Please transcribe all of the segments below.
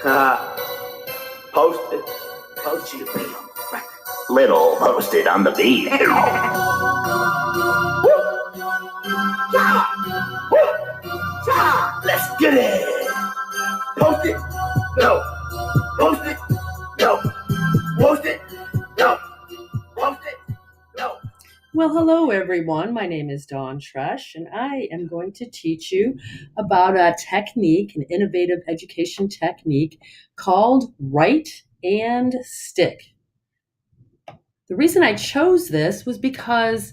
Post-it. Post-it. Little post-it on the beat. Let's get it. Post-it. No. Post-it. No. Post-it. No. Post-it. No. Well, hello everyone. My name is Dawn Tresh, and I am going to teach you about a technique, an innovative education technique called Write and Stick. The reason I chose this was because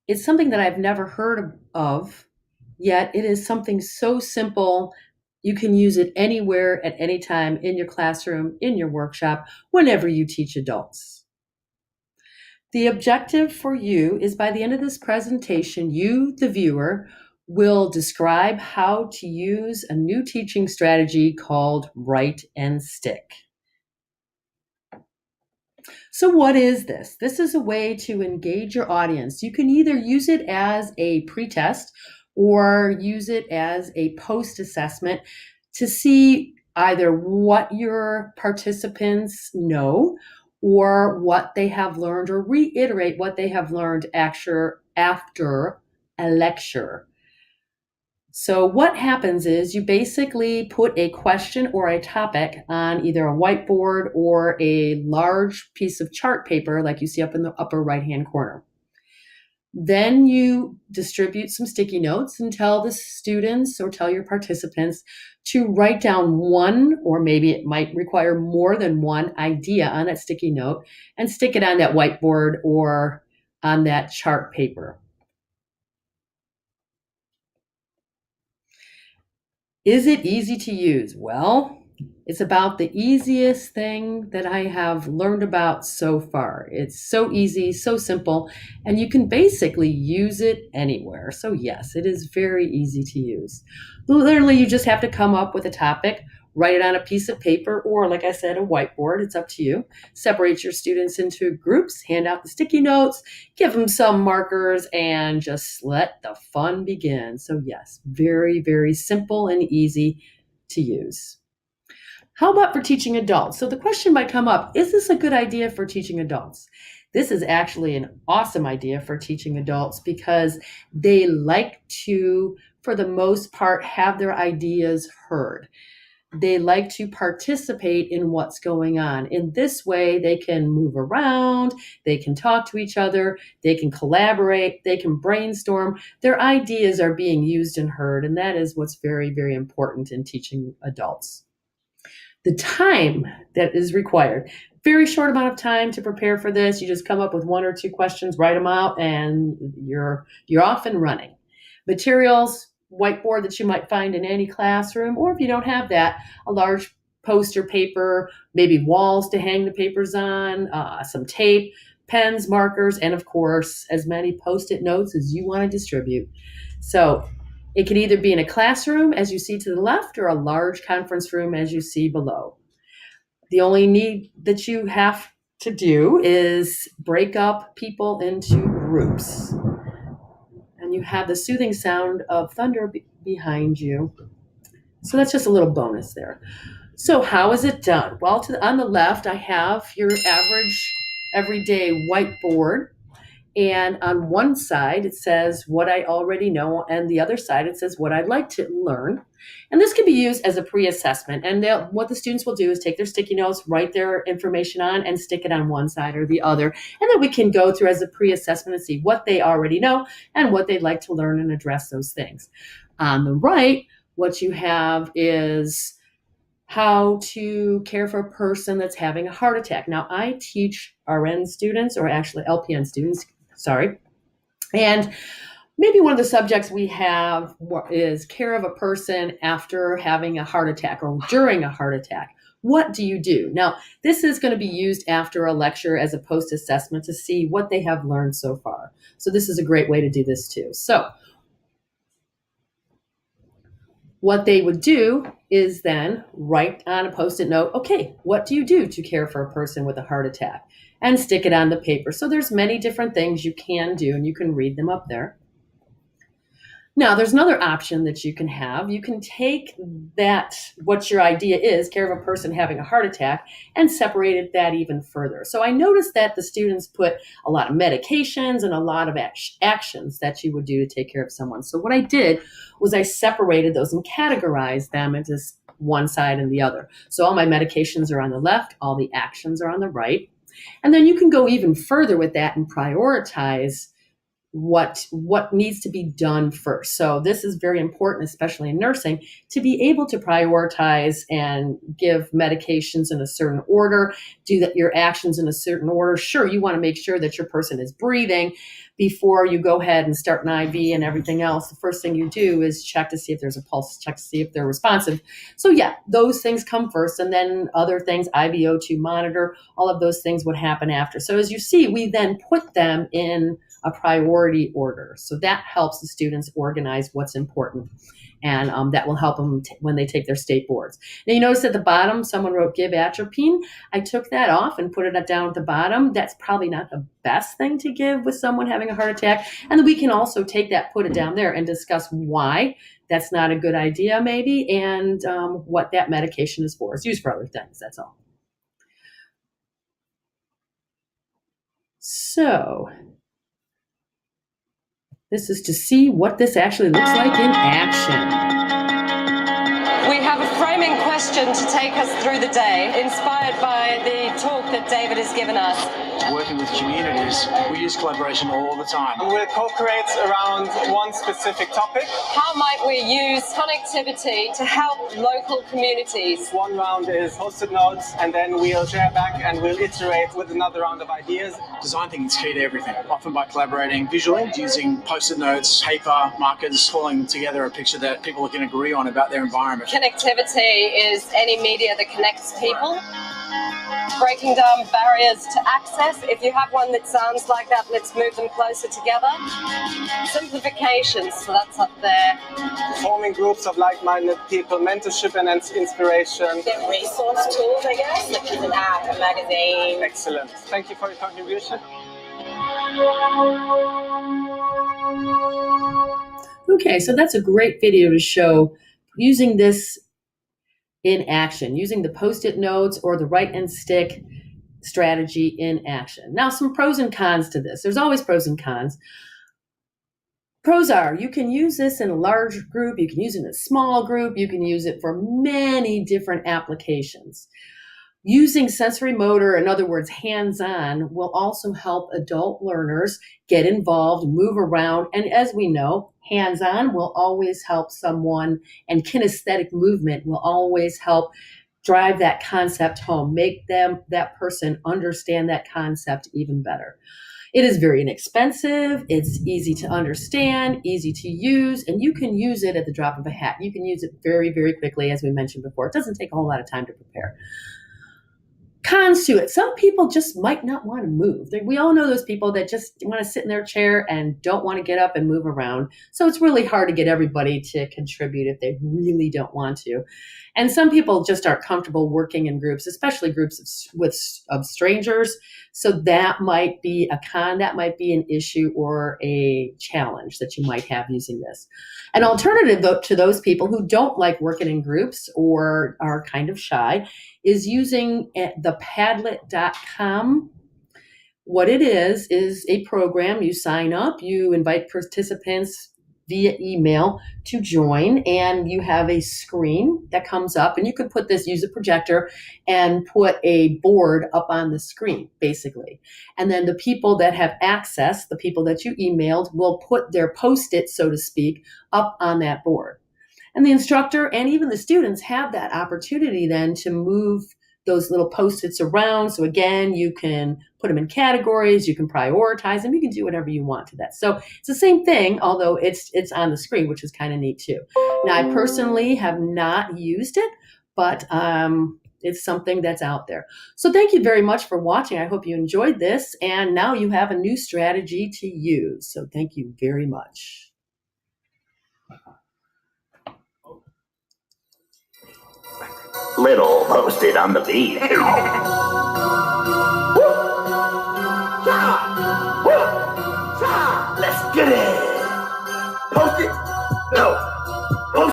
it's something that I've never heard of, yet it is something so simple. You can use it anywhere at any time in your classroom, in your workshop, whenever you teach adults. The objective for you is by the end of this presentation, you, the viewer, will describe how to use a new teaching strategy called Write and Stick. So what is this? This is a way to engage your audience. You can either use it as a pretest or use it as a post-assessment to see either what your participants know or what they have learned, or reiterate what they have learned after a lecture. So what happens is you basically put a question or a topic on either a whiteboard or a large piece of chart paper like you see up in the upper right-hand corner. Then you distribute some sticky notes and tell the students or tell your participants to write down one, or maybe it might require more than one idea on that sticky note and stick it on that whiteboard or on that chart paper. Is it easy to use? Well, it's about the easiest thing that I have learned about so far. It's so easy, so simple, and you can basically use it anywhere. So yes, it is very easy to use. Literally, you just have to come up with a topic, write it on a piece of paper, or like I said, a whiteboard. It's up to you. Separate your students into groups, hand out the sticky notes, give them some markers, and just let the fun begin. So yes, very, very simple and easy to use. How about for teaching adults? So the question might come up, is this a good idea for teaching adults? This is actually an awesome idea for teaching adults because they like to, for the most part, have their ideas heard. They like to participate in what's going on. In this way, they can move around, they can talk to each other, they can collaborate, they can brainstorm. Their ideas are being used and heard, and that is what's very, very important in teaching adults. The time that is required, very short amount of time to prepare for this. You just come up with one or two questions, write them out, and you're off and running. Materials, whiteboard that you might find in any classroom, or if you don't have that, a large poster paper, maybe walls to hang the papers on, some tape, pens, markers, and of course, as many Post-it notes as you want to distribute. So it can either be in a classroom, as you see to the left, or a large conference room, as you see below. The only need that you have to do is break up people into groups. And you have the soothing sound of thunder behind you. So that's just a little bonus there. So how is it done? Well, on the left, I have your average everyday whiteboard. And on one side, it says what I already know, and the other side, it says what I'd like to learn. And this can be used as a pre-assessment. And what the students will do is take their sticky notes, write their information on, and stick it on one side or the other. And then we can go through as a pre-assessment and see what they already know and what they'd like to learn and address those things. On the right, what you have is how to care for a person that's having a heart attack. Now, I teach RN students, or actually LPN students, and maybe one of the subjects we have is care of a person after having a heart attack or during a heart attack. What do you do? Now, this is going to be used after a lecture as a post-assessment to see what they have learned so far. So this is a great way to do this too. So what they would do is then write on a Post-it note, okay, what do you do to care for a person with a heart attack? And stick it on the paper. So there's many different things you can do, and you can read them up there. Now, there's another option that you can have. You can take that, what your idea is, care of a person having a heart attack, and separate it that even further. So I noticed that the students put a lot of medications and a lot of actions that you would do to take care of someone. So what I did was I separated those and categorized them into one side and the other. So all my medications are on the left, all the actions are on the right. And then you can go even further with that and prioritize what needs to be done first. So this is very important, especially in nursing, to be able to prioritize and give medications in a certain order, do that your actions in a certain order. Sure, you want to make sure that your person is breathing before you go ahead and start an IV and everything else. The first thing you do is check to see if there's a pulse, check to see if they're responsive. So yeah, those things come first, and then other things, IVO2 monitor, all of those things would happen after. So as you see, we then put them in a priority order. So that helps the students organize what's important. And that will help them when they take their state boards. Now, you notice at the bottom, someone wrote give atropine. I took that off and put it down at the bottom. That's probably not the best thing to give with someone having a heart attack. And then we can also take that, put it down there, and discuss why that's not a good idea maybe, and what that medication is for. It's used for other things, that's all. So this is to see what this actually looks like in action. We have a framing question to take us through the day, inspired by the talk that David has given us. Working with communities, we use collaboration all the time. We'll co-create around one specific topic. How might we use connectivity to help local communities? One round is Post-it notes, and then we'll share back and we'll iterate with another round of ideas. Design thinking is key to everything, often by collaborating visually, using Post-it notes, paper, markers, pulling together a picture that people can agree on about their environment. Connectivity is any media that connects people, breaking down barriers to access. If you have one that sounds like that, let's move them closer together. Simplification, so that's up there. Forming groups of like-minded people, mentorship and inspiration. Get resource tools, I guess, such as an app, a magazine. Excellent. Thank you for your contribution. Okay, so that's a great video to show using this in action, using the Post-it notes or the write and stick strategy in action. Now, some pros and cons to this. There's always pros and cons. Pros are you can use this in a large group, you can use it in a small group, you can use it for many different applications. Using sensory motor, in other words, hands-on, will also help adult learners get involved, move around, and as we know, hands-on will always help someone, and kinesthetic movement will always help drive that concept home, make that person understand that concept even better. It is very inexpensive, it's easy to understand, easy to use, and you can use it at the drop of a hat. You can use it very, very quickly, as we mentioned before. It doesn't take a whole lot of time to prepare. Cons to it. Some people just might not want to move. We all know those people that just want to sit in their chair and don't want to get up and move around. So it's really hard to get everybody to contribute if they really don't want to. And some people just aren't comfortable working in groups, especially groups of strangers. So that might be a con, that might be an issue or a challenge that you might have using this. An alternative to those people who don't like working in groups or are kind of shy is using the Padlet.com. What it is a program. You sign up, you invite participants via email to join, and you have a screen that comes up, and you could use a projector and put a board up on the screen, basically. And then the people that have access, the people that you emailed, will put their Post-it, so to speak, up on that board. And the instructor and even the students have that opportunity then to move those little Post-its around. So again, you can put them in categories, you can prioritize them, you can do whatever you want to that. So it's the same thing, although it's on the screen, which is kind of neat too. Now, I personally have not used it, but it's something that's out there. So thank you very much for watching. I hope you enjoyed this. And now you have a new strategy to use. So thank you very much. Little Post-it on the beat.